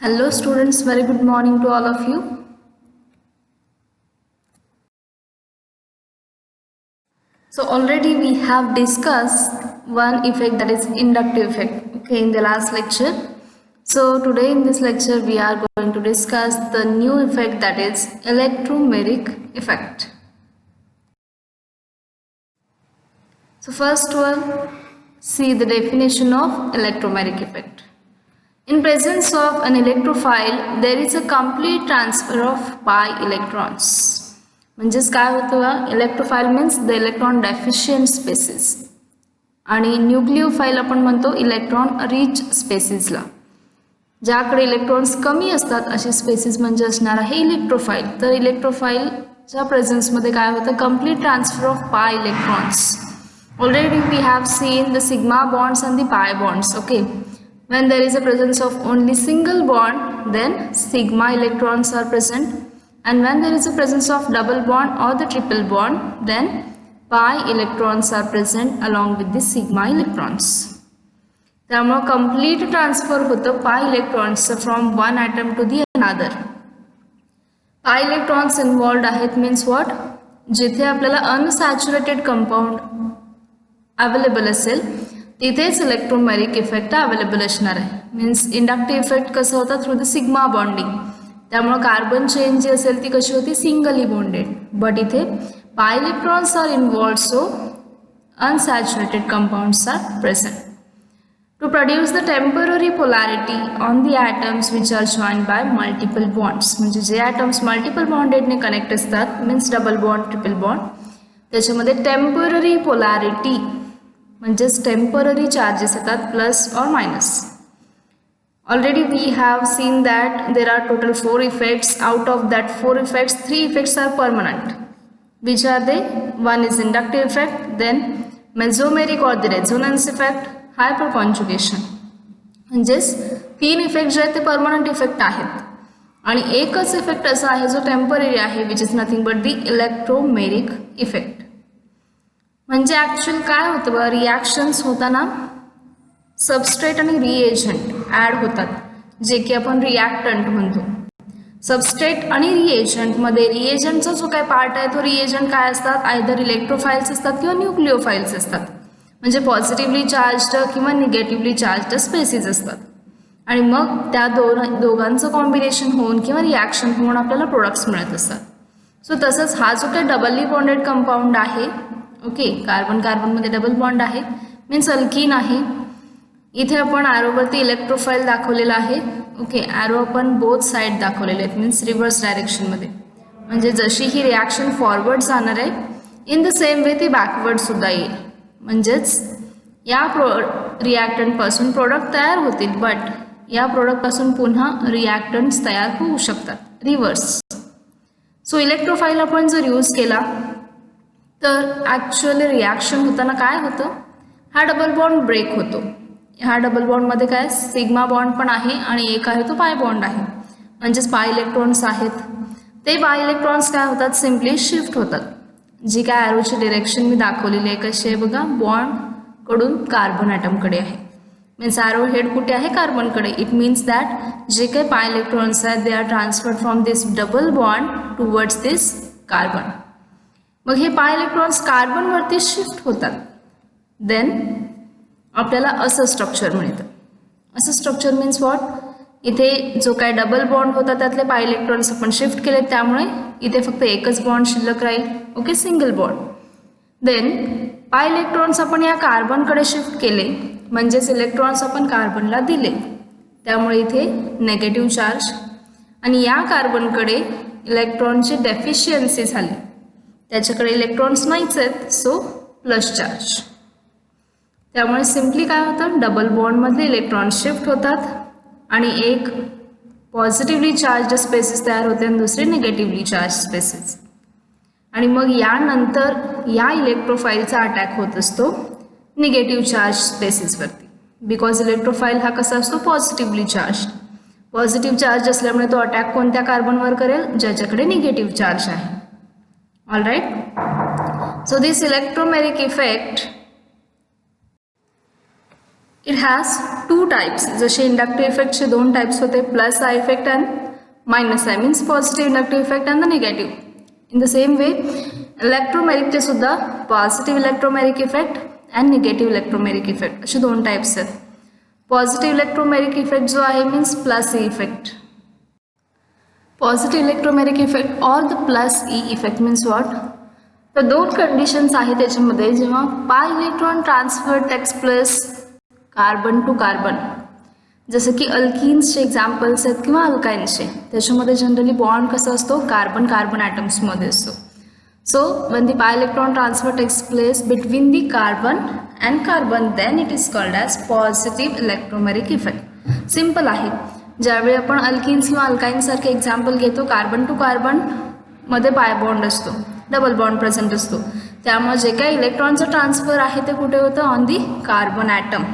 Hello students, very good morning to all of you. So already we have discussed one effect, that is inductive effect, okay, in the last lecture. So today in this lecture we are going to discuss the new effect, that is electromeric effect. So first one, see the definition of electromeric effect. In presence of an electrophile, there is a complete transfer of pi electrons. म्हणजेच काय होतं, electrophile means the electron deficient species आणि nucleophile आपण म्हणतो electron rich स्पेसिसला. ज्याकडे electrons कमी असतात अशी स्पेसिस म्हणजे असणार आहे इलेक्ट्रोफाइल. तर इलेक्ट्रोफाइलच्या प्रेझेन्समध्ये काय होतं, complete transfer of pi electrons. Already we have seen the sigma bonds and the pi bonds. Okay, when there is a presence of only single bond, then sigma electrons are present, and when there is a presence of double bond or the triple bond, then pi electrons are present along with the sigma electrons. त्यामुळे complete transfer होतं pi electrons from one atom to the another. pi electrons involved आहेत means what, जिथे आपल्याला unsaturated compound available असेल तिथेच electromeric effect available असणार आहे. Means inductive effect कसं होतं, थ्रू द सिग्मा बॉन्डिंग. त्यामुळे कार्बन चेन जी असेल ती कशी होती, सिंगली बॉन्डेड. बट इथे pi electrons are involved, so unsaturated compounds are present. To produce the temporary polarity on the atoms which are joined by multiple bonds. म्हणजे जे atoms multiple बॉन्डेडने कनेक्ट असतात, means double bond triple bond, त्याच्यामध्ये temporary polarity म्हणजेच temporary charges येतात plus और minus. Already we have seen that there are total 4 effects. Out of that 4 effects 3 effects are permanent. Which are they, one is inductive effect, then mesomeric or the resonance effect, hyperconjugation. म्हणजेच 3 effect जे आहेत ते permanent effect आहेत आणि एकच effect असा आहे जो टेम्पररी आहे, which is nothing but the electromeric effect. म्हणजे ॲक्च्युअल काय होतं बघा, रिॲक्शन्स होताना सबस्ट्रेट आणि रिएजंट ॲड होतात, जे की आपण रिॲक्टंट म्हणतो. सबस्ट्रेट आणि रिएजंटमध्ये रिएजंटचा जो काय पार्ट आहे तो रिएजंट काय असतात, आयदर इलेक्ट्रोफाइल्स असतात किंवा न्यूक्लिओफाइल्स असतात. म्हणजे पॉझिटिव्हली चार्ज्ड किंवा निगेटिव्हली चार्ज्ड स्पेसिस असतात. आणि मग त्या दोघांचं कॉम्बिनेशन होऊन किंवा रिॲक्शन होऊन आपल्याला प्रोडक्ट्स मिळत असतात. सो तसंच हा जो काही डबली बॉन्डेड कंपाऊंड आहे, ओके, कार्बन कार्बनमध्ये डबल बॉन्ड आहे, मीन्स अल्कीन आहे. इथे आपण ॲरोवरती इलेक्ट्रोफाइल दाखवलेला आहे. ओके, ॲरो आपण बोथ साईड दाखवलेले आहेत, मीन्स रिव्हर्स डायरेक्शनमध्ये. म्हणजे जशी ही रिॲक्शन फॉरवर्ड जाणार आहे, इन द सेम वे ती बॅकवर्डसुद्धा येईल. म्हणजेच या रिॲक्टंटपासून प्रोडक्ट तयार होतील, बट या प्रोडक्टपासून पुन्हा रिॲक्टंट्स तयार होऊ शकतात रिव्हर्स. सो इलेक्ट्रोफाइल आपण जर यूज केला तर ॲक्च्युअली रिॲक्शन होताना काय होतं, हा डबल बॉन्ड ब्रेक होतो. ह्या डबल बॉन्डमध्ये काय सिग्मा बॉन्ड पण आहे आणि एक आहे तो पाय बॉन्ड आहे. म्हणजेच पाय इलेक्ट्रॉन्स आहेत, ते पाय इलेक्ट्रॉन्स काय होतात, सिम्पली शिफ्ट होतात. जी काय ॲरोची डिरेक्शन मी दाखवलेली आहे कशी आहे बघा, बॉन्डकडून कार्बन ॲटमकडे आहे. मीन्स ॲरो हेड कुठे आहे, कार्बनकडे. इट मीन्स दॅट जे काही पाय इलेक्ट्रॉन्स आहेत they are transferred from this double bond towards this carbon. मग हे पाय इलेक्ट्रॉन्स कार्बनवरती शिफ्ट होतात, देन आपल्याला असं स्ट्रक्चर मिळतं. असं स्ट्रक्चर मीन्स व्हॉट, इथे जो काय डबल बॉन्ड होता त्यातले पाय इलेक्ट्रॉन्स आपण शिफ्ट केले, त्यामुळे इथे फक्त एकच बॉन्ड शिल्लक राहील. Okay, single bond. देन पाय इलेक्ट्रॉन्स आपण या कार्बनकडे शिफ्ट केले, म्हणजेच इलेक्ट्रॉन्स आपण कार्बनला दिले, त्यामुळे इथे नेगेटिव्ह चार्ज. आणि या कार्बनकडे इलेक्ट्रॉनची डेफिशियन्सी झाली, त्याच्याकडे इलेक्ट्रॉन्स नाहीच आहेत, सो प्लस चार्ज. त्यामुळे सिम्पली काय होतं, डबल बॉन्डमधले इलेक्ट्रॉन्स शिफ्ट होतात आणि एक पॉझिटिव्हली चार्ज स्पेसिस तयार होते आणि दुसरे निगेटिव्हली चार्ज स्पेसिस. आणि मग यानंतर या इलेक्ट्रोफाइलचा अटॅक होत असतो निगेटिव्ह चार्ज स्पेसिसवरती. बिकॉज इलेक्ट्रोफाइल हा कसा असतो, पॉझिटिव्हली चार्ज. पॉझिटिव्ह चार्ज असल्यामुळे तो अटॅक कोणत्या कार्बनवर करेल, ज्याच्याकडे निगेटिव्ह चार्ज आहे. All right, so this electromeric effect it has two types. जसे इंडक्टिव्ह इफेक्टचे दोन टाइप्स होते, plus I effect and minus I, means positive inductive effect and the negative. In the same way इलेक्ट्रोमॅरिकचे सुद्धा positive electromeric effect and negative electromeric effect असे दोन types आहेत. Positive electromeric effect जो आहे means plus E effect. Positive electromeric effect or the plus E effect means what? तर दोन conditions आहेत त्याच्यामध्ये. जेव्हा pi electron transfer takes plus carbon to carbon, जसं की अल्किन्सचे एक्झाम्पल्स आहेत किंवा अल्काइन्सचे, त्याच्यामध्ये जनरली बॉन्ड कसा असतो, कार्बन कार्बन ॲटम्समध्ये असतो. So when the pi electron transfer takes place between the carbon and carbon, then it is called as positive electromeric effect. Simple आहे. ज्यावेळी आपण अल्किन्स किंवा अल्काइन्स सारखे एक्झाम्पल घेतो, कार्बन टू कार्बन मध्ये पाय बॉन्ड असतो, double bond present असतो, त्यामुळे जे काही इलेक्ट्रॉनचं ट्रान्सफर आहे ते कुठे होतं, ऑन दी कार्बन ॲटम.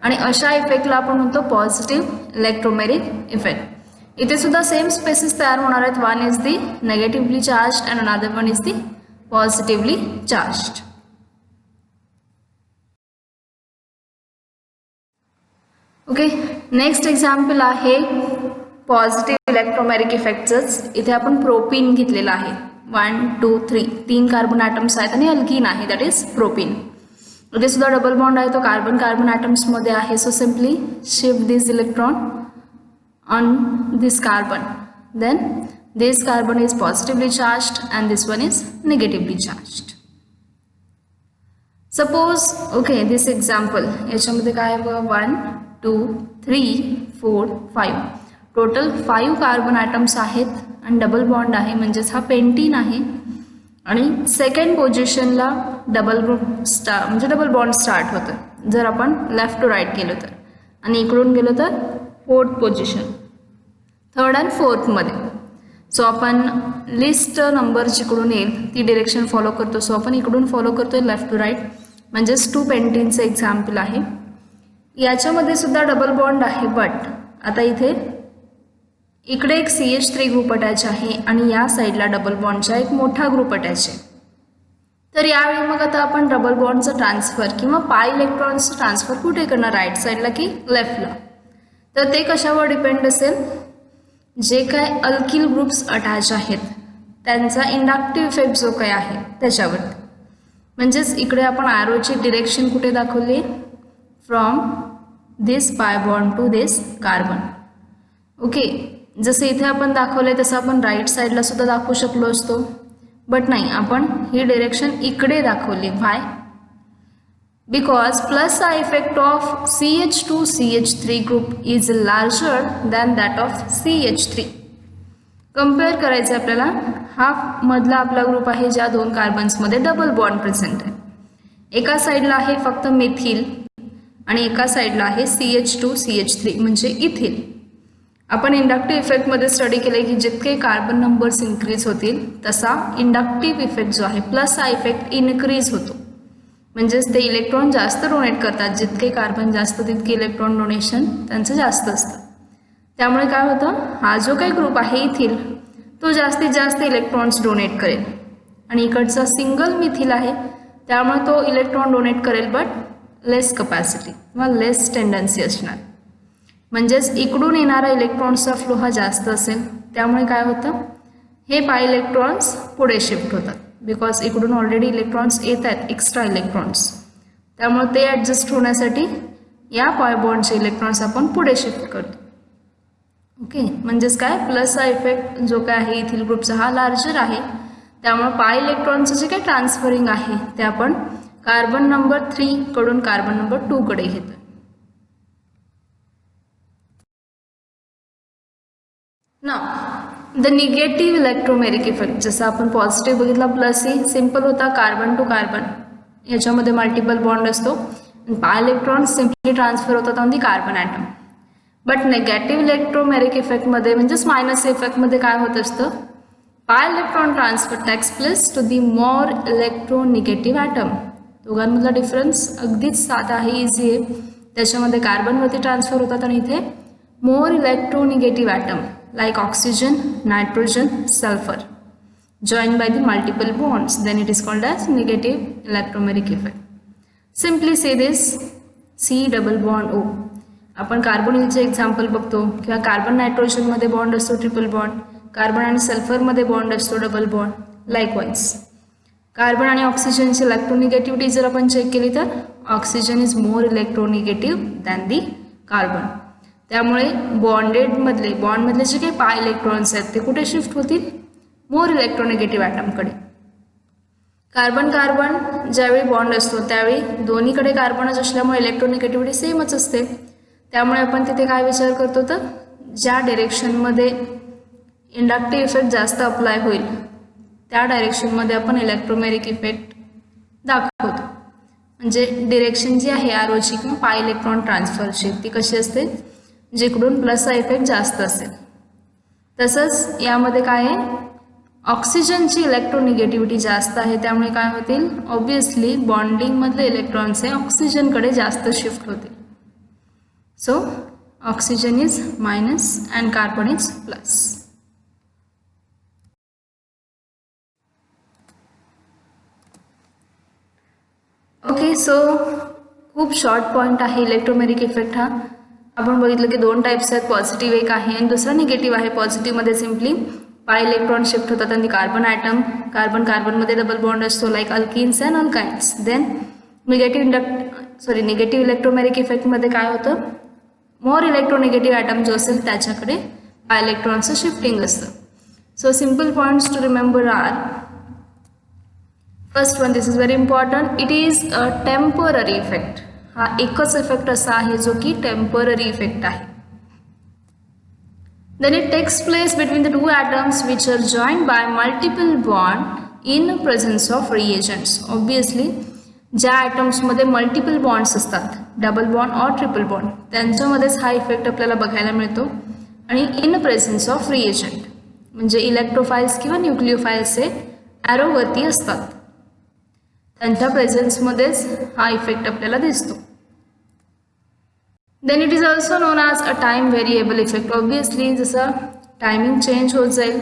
आणि अशा इफेक्टला आपण म्हणतो पॉझिटिव्ह इलेक्ट्रोमेरिक इफेक्ट. इथे सुद्धा सेम स्पेसिस तयार होणार आहेत. One is the negatively charged and another one is the positively charged. Okay, next example आहे पॉझिटिव्ह इलेक्ट्रोमॅरिक इफेक्टचंच. इथे आपण प्रोपीन घेतलेलं आहे. 1 2 3 3 कार्बन ॲटम्स आहेत आणि अल्किन आहे, दॅट इज प्रोपीन. इथे सुद्धा डबल बॉन्ड आहे, तो कार्बन कार्बन ॲटम्समध्ये आहे. So simply shift this electron on this carbon, then this carbon is positively charged and this one is negatively charged. Suppose okay, this example याच्यामध्ये काय आहे, 1 2 3 4 5 total 5 carbon atoms आहेत आणि double bond आहे, म्हणजेच हा pentene आहे. आणि सेकंड पोझिशनला डबल म्हणजे डबल बॉन्ड स्टार्ट होतं जर आपण लेफ्ट टू राईट गेलो तर, आणि इकडून गेलो तर फोर्थ पोझिशन, थर्ड अँड फोर्थमध्ये. सो आपण लिस्ट नंबर जिकडून येईल ती डिरेक्शन फॉलो करतो. सो आपण इकडून फॉलो करतोय लेफ्ट टू राईट, म्हणजेच 2 पेंटीनचं एक्झाम्पल आहे. याच्यामध्ये सुद्धा डबल बॉन्ड आहे, बट आता इथे इकडे एक CH3 ग्रुप अटॅच आहे आणि या साईडला डबल बॉन्डचा एक मोठा ग्रुप अटॅच आहे. तर यावेळी मग आता आपण डबल बॉन्डचं ट्रान्सफर किंवा पाय इलेक्ट्रॉन्सचं ट्रान्सफर कुठे करणार, राईट साईडला की लेफ्टला? तर ते कशावर डिपेंड असेल, जे काय अल्किल ग्रुप्स अटॅच आहेत त्यांचा इंडक्टिव्ह इफेक्ट जो काय आहे त्याच्यावरती. म्हणजेच इकडे आपण ॲरोची डिरेक्शन कुठे दाखवली, from this pi bond to this carbon. Okay, जसं इथे आपण दाखवलं आहे तसं आपण राईट साईडला सुद्धा दाखवू शकलो असतो, बट नाही, आपण ही डिरेक्शन इकडे दाखवली. Why? Because plus the effect of CH2 CH3 group is larger than that of CH3. Compare करायचं आहे आपल्याला. हा मधला आपला ग्रुप आहे ज्या 2 कार्बन्समध्ये डबल बॉन्ड प्रेझेंट आहे. एका साईडला आहे फक्त मिथिल आणि एका साईडला आहे CH2 CH3 म्हणजे इथिल. आपण इंडक्टिव्ह इफेक्टमध्ये स्टडी केले की जितके कार्बन नंबर्स इन्क्रीज होतील तसा इंडक्टिव्ह इफेक्ट जो आहे प्लस हा इफेक्ट इन्क्रीज होतो. म्हणजेच ते इलेक्ट्रॉन जास्त डोनेट करतात, जितके कार्बन जास्त तितके इलेक्ट्रॉन डोनेशन त्यांचं जास्त असतं. त्यामुळे काय होतं, हा जो काही ग्रुप आहे इथिल तो जास्तीत जास्त इलेक्ट्रॉन्स डोनेट करेल आणि इकडचा सिंगल मिथिल आहे त्यामुळे तो इलेक्ट्रॉन डोनेट करेल बट लेस कपॅसिटी किंवा लेस टेंडन्सी असणार. म्हणजेच इकडून येणारा इलेक्ट्रॉन्सचा फ्लो हा जास्त असेल, त्यामुळे काय होतं, हे पाय इलेक्ट्रॉन्स पुढे शिफ्ट होतात. बिकॉज इकडून ऑलरेडी इलेक्ट्रॉन्स येत आहेत, एक्स्ट्रा इलेक्ट्रॉन्स, त्यामुळे ते ॲडजस्ट होण्यासाठी या पाय बॉन्डचे इलेक्ट्रॉन्स आपण पुढे शिफ्ट करतो. ओके, म्हणजेच काय, प्लस हा इफेक्ट जो काय आहे इथिल ग्रुपचा हा लार्जर आहे, त्यामुळे पाय इलेक्ट्रॉनचं जे काही ट्रान्सफरिंग आहे ते आपण कार्बन नंबर 3 कडून कार्बन नंबर 2 कडे घेतो. ना द निगेटिव्ह इलेक्ट्रोमेरिक इफेक्ट, जसं आपण पॉझिटिव्ह बघितला प्लस ही सिम्पल होता, कार्बन टू कार्बन याच्यामध्ये मल्टिपल बॉन्ड असतो, पाय इलेक्ट्रॉन्स सिम्पली ट्रान्सफर होतात on the carbon atom. But negative electromeric इफेक्टमध्ये म्हणजेच मायनस इफेक्टमध्ये काय होत असतं, pi electron transfer takes place to the more electronegative atom. दोघांमधला डिफरन्स अगदीच साधा आहे, इझी आहे. त्याच्यामध्ये कार्बनवरती ट्रान्सफर होतात आणि इथे मोर electronegative item like oxygen, nitrogen, sulfur joined by the multiple bonds, then it is called as negative electromeric effect. Simply say this, C double bond O. आपण कार्बोनिलचे एक्झाम्पल बघतो किंवा कार्बन नायट्रोजनमध्ये बॉन्ड असतो ट्रिपल बॉन्ड, कार्बन आणि सल्फरमध्ये bond असतो double bond. Likewise carbon आणि ऑक्सिजनची इलेक्ट्रोनिगेटिव्हिटी जर आपण चेक केली तर oxygen is more electronegative than the carbon. त्यामुळे बॉन्डमधले जे काही पाय इलेक्ट्रॉन्स आहेत ते कुठे शिफ्ट होतील, मोर इलेक्ट्रोनिगेटिव्ह ॲटमकडे. कार्बन ज्यावेळी बॉन्ड असतो त्यावेळी दोन्हीकडे कार्बनच असल्यामुळे इलेक्ट्रोनिगेटिव्हिटी सेमच असते. त्यामुळे आपण तिथे काय विचार करतो तर ज्या डिरेक्शनमध्ये इंडक्टिव्ह इफेक्ट जास्त अप्लाय होईल त्या डायरेक्शनमध्ये आपण इलेक्ट्रोमॅरिक इफेक्ट दाखवतो. म्हणजे डिरेक्शन जी आहे आरोची किंवा पाय इलेक्ट्रॉन ट्रान्सफरची ती कशी असते, जिकडून प्लसचा इफेक्ट जास्त असेल. तसंच यामध्ये काय आहे, ऑक्सिजनची इलेक्ट्रोनिगेटिव्हिटी जास्त आहे त्यामुळे काय होतील, ऑब्वियसली बॉन्डिंगमधले इलेक्ट्रॉन्स हे ऑक्सिजनकडे जास्त शिफ्ट होतील. So oxygen is minus and carbon is plus. Okay, so खूप शॉर्ट पॉईंट आहे इलेक्ट्रोमॅरिक इफेक्ट हा. आपण बघितलं की दोन टाईप्स आहेत, पॉझिटिव्ह एक आहे आणि दुसरा निगेटिव्ह आहे. पॉझिटिव्हमध्ये सिम्पली पाय इलेक्ट्रॉन शिफ्ट होतात आणि कार्बन ॲटम कार्बनमध्ये डबल बॉन्ड असतो like alkenes and alkynes. Then negative electromeric इफेक्टमध्ये काय होतं, मोर इलेक्ट्रोनिगेटिव्ह ॲटम जो असेल त्याच्याकडे पाय इलेक्ट्रॉनचं शिफ्टिंग असतं. So simple points to remember are, first one, this is very important, it is a temporary effect. हा एकच इफेक्ट असा आहे जो की टेम्पररी इफेक्ट आहे. Then it takes place between the two atoms which are joined by multiple bond in presence of reagents. Obviously ज्या ॲटम्समध्ये multiple bonds असतात, डबल बॉन्ड और ट्रिपल बॉन्ड, त्यांच्यामध्येच हा इफेक्ट आपल्याला बघायला मिळतो. आणि इन प्रेझेन्स ऑफ रिएजंट म्हणजे इलेक्ट्रोफाइल्स किंवा न्यूक्लिओफाइल्स हे ॲरोवरती असतात, त्यांच्या प्रेझेन्समध्येच हा इफेक्ट आपल्याला दिसतो. Then it is also known as a time variable effect. Obviously जसं टायमिंग चेंज होत जाईल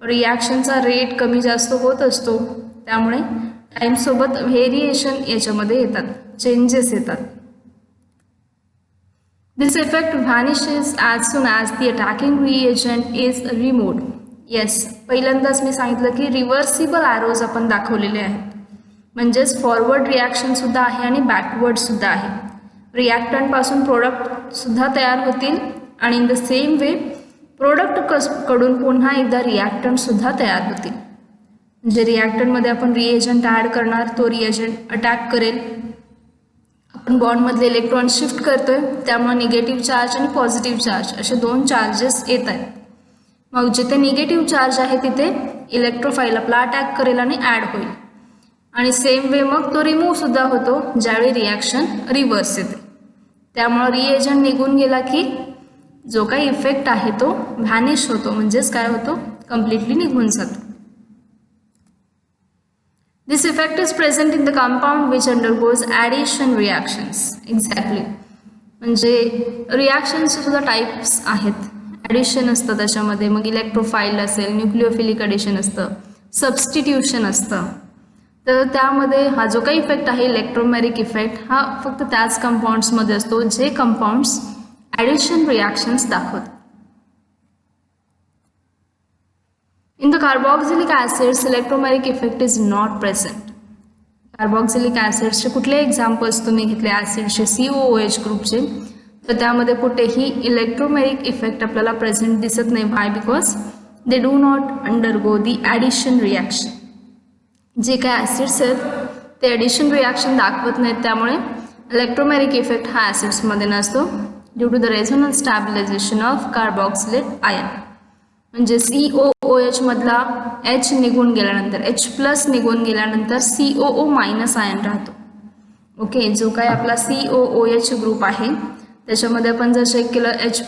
रिॲक्शनचा रेट कमी जास्त होत असतो, त्यामुळे टाईमसोबत व्हेरिएशन याच्यामध्ये येतात, चेंजेस येतात. This effect vanishes as soon as the attacking reagent is removed. Yes, पहिल्यांदाच मी सांगितलं की रिव्हर्सिबल ॲरोज आपण दाखवलेले आहेत, म्हणजेच फॉरवर्ड रिॲक्शनसुद्धा आहे आणि बॅकवर्डसुद्धा आहे. रिॲक्टंटपासून प्रोडक्टसुद्धा तयार होतील आणि इन द सेम वे प्रोडक्टकडून पुन्हा एकदा रिॲक्टंटसुद्धा तयार होतील. म्हणजे रिॲक्टंटमध्ये आपण रिएजंट ॲड करणार, तो रिएजंट अटॅक करेल, आपण बॉन्डमधले इलेक्ट्रॉन शिफ्ट करतोय त्यामुळे निगेटिव्ह चार्ज आणि पॉझिटिव्ह चार्ज असे दोन चार्जेस येत आहेत. मग जिथे निगेटिव्ह चार्ज आहे तिथे इलेक्ट्रोफाईल आपला अटॅक करेल आणि ॲड होईल. आणि सेम वे मग तो रिमूव्ह सुद्धा होतो ज्यावेळी रिॲक्शन रिव्हर्स येते. त्यामुळं रिएजंट निघून गेला की जो काही इफेक्ट आहे तो व्हॅनिश होतो, म्हणजेच काय होतो, कम्प्लिटली निघून जातो. This effect is present in the compound which undergoes addition reactions. Exactly, म्हणजे रिॲक्शन्सचे सुद्धा टाईप्स आहेत. ॲडिशन असतं त्याच्यामध्ये, मग इलेक्ट्रोफाईल असेल, न्यूक्लिओफिलिक ॲडिशन असतं, सबस्टिट्यूशन असतं. तर त्यामध्ये हा जो काही इफेक्ट आहे इलेक्ट्रोमॅरिक इफेक्ट हा फक्त त्याच कंपाऊंड्समध्ये असतो जे कंपाऊंड्स ॲडिशन रिॲक्शन्स दाखवतात. In the carboxylic acids electromeric effect is not present. कार्बॉक्झिलिक ॲसिड्सचे कुठले एक्झाम्पल्स तुम्ही घेतले ॲसिडचे COOH ग्रुपचे, तर त्यामध्ये कुठेही इलेक्ट्रोमॅरिक इफेक्ट आपल्याला प्रेझेंट दिसत नाही. Why? Because they do not undergo the addition reaction. जे काय ॲसिड्स आहेत ते ॲडिशन रिॲक्शन दाखवत नाहीत, त्यामुळे इलेक्ट्रोमॅरिक इफेक्ट हा ॲसिड्समध्ये नसतो due to the resonance stabilization of carboxylate ion. म्हणजे COOH मधला H निघून गेल्यानंतर, H+ निघून गेल्यानंतर COO- आयन राहतो. ओके, जो काय आपला COOH ग्रुप आहे त्याच्यामध्ये आपण जर चेक केलं H+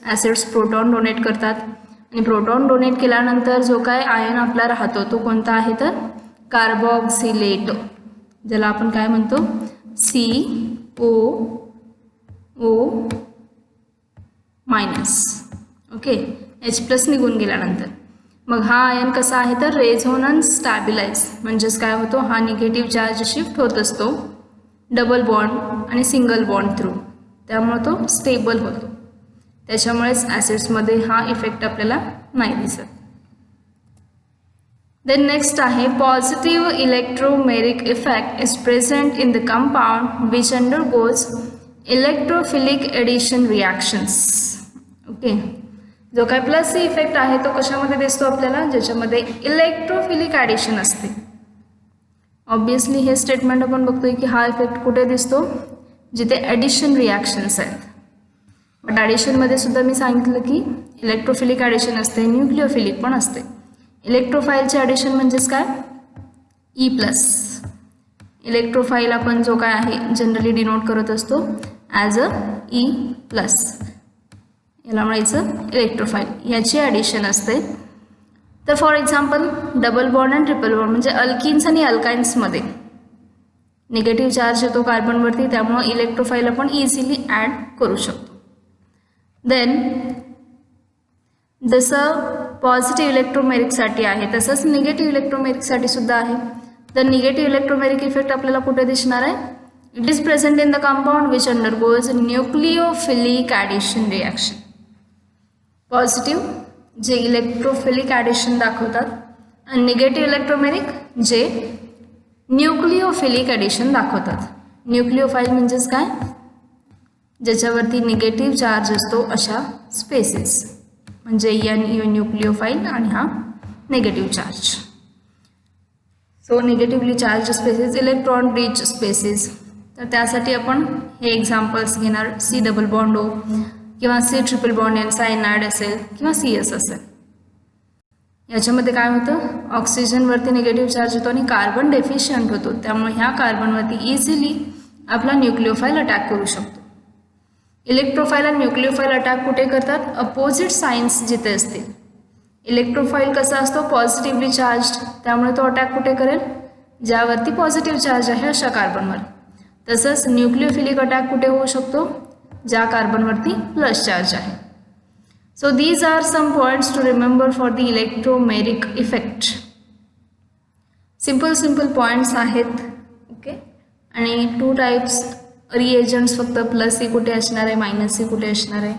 ॲसिड्स प्रोटॉन डोनेट करतात आणि प्रोटॉन डोनेट केल्यानंतर जो काय आयन आपला राहतो तो कोणता आहे तर कार्बॉक्सिलेट, ज्याला आपण काय म्हणतो COO-. ओके, H+ निघून गेल्यानंतर मग हा आयन कसा आहे तर रेझोनन्स स्टॅबिलाइज, म्हणजेच काय होतो, हा निगेटिव्ह चार्ज शिफ्ट होत असतो डबल बॉन्ड आणि सिंगल बॉन्ड थ्रू, त्यामुळे तो स्टेबल होतो. त्याच्यामुळेच ॲसिड्समध्ये हा इफेक्ट आपल्याला नाही दिसत. देन नेक्स्ट आहे positive electromeric effect is present in the compound which undergoes electrophilic addition reactions. Okay, जो काय प्लस सी इफेक्ट आहे तो कशामध्ये दिसतो आपल्याला, ज्याच्यामध्ये इलेक्ट्रोफिलिक ॲडिशन असते. ऑब्वियसली हे स्टेटमेंट आपण बघतोय की हा इफेक्ट कुठे दिसतो, जिथे ॲडिशन रिॲक्शन्स आहेत. बट ॲडिशनमध्ये सुद्धा मी सांगितलं की इलेक्ट्रोफिलिक ॲडिशन असते, न्यूक्लिओफिलिक पण असते. इलेक्ट्रोफाईलचे ॲडिशन म्हणजेच काय, ई प्लस. इलेक्ट्रोफाईल आपण जो काय आहे जनरली डिनोट करत असतो ॲज अ ई प्लस, याला म्हणायचं इलेक्ट्रोफाईल. याची ॲडिशन असते. तर फॉर एक्झाम्पल डबल बॉन्ड आणि ट्रिपल बॉन्ड म्हणजे अल्किन्स आणि अल्काइन्समध्ये निगेटिव्ह चार्ज येतो कार्बनवरती, त्यामुळे इलेक्ट्रोफाईल आपण इझिली ॲड करू शकतो. देन जसं पॉझिटिव्ह इलेक्ट्रोमेरिकसाठी आहे तसंच निगेटिव्ह इलेक्ट्रोमेरिकसाठी सुद्धा आहे. तर निगेटिव्ह इलेक्ट्रोमेरिक इफेक्ट आपल्याला कुठे दिसणार आहे, it is present in the compound which undergoes nucleophilic addition reaction. Positive जे इलेक्ट्रोफिलिक ॲडिशन दाखवतात आणि निगेटिव्ह इलेक्ट्रोमेरिक जे न्यूक्लिओफिलिक ॲडिशन दाखवतात. न्यूक्लिओफाईल म्हणजेच काय, ज्याच्यावरती निगेटिव्ह चार्ज असतो अशा स्पेसेस, म्हणजे न्यूक्लिओफाईल आणि हा negative charge. So negatively charge spaces, electron rich spaces. तर त्यासाठी आपण हे एक्झाम्पल्स घेणार, सी डबल बॉन्ड ओ किंवा C triple bond N cyanide असेल किंवा CS असेल. याच्यामध्ये काय होतं, ऑक्सिजनवरती निगेटिव्ह चार्ज येतो आणि कार्बन डेफिशियंट होतो, त्यामुळे ह्या कार्बनवरती इझिली आपला न्यूक्लिओफाईल अटॅक करू शकतो. इलेक्ट्रोफाईल आणि न्यूक्लिओफाईल अटॅक कुठे करतात, अपोजिट साइन्स जिथे असतील. इलेक्ट्रोफाईल कसा असतो, पॉझिटिव्हली चार्ज, त्यामुळे तो अटॅक कुठे करेल, ज्यावरती पॉझिटिव्ह चार्ज आहे अशा कार्बनवर. तसंच न्यूक्लिओफिलिक अटॅक कुठे होऊ शकतो, ज्या कार्बनवरती प्लस चार्ज आहे. So these are some points to remember for the electromeric effect. Simple points आहेत. ओके, आणि 2 टाईप्स रिएजंट्स, फक्त प्लस सी कुठे असणार आहे, मायनस सी कुठे असणार आहे,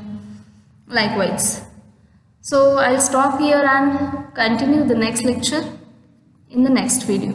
likewise. So I stop here and continue the next lecture in the next video.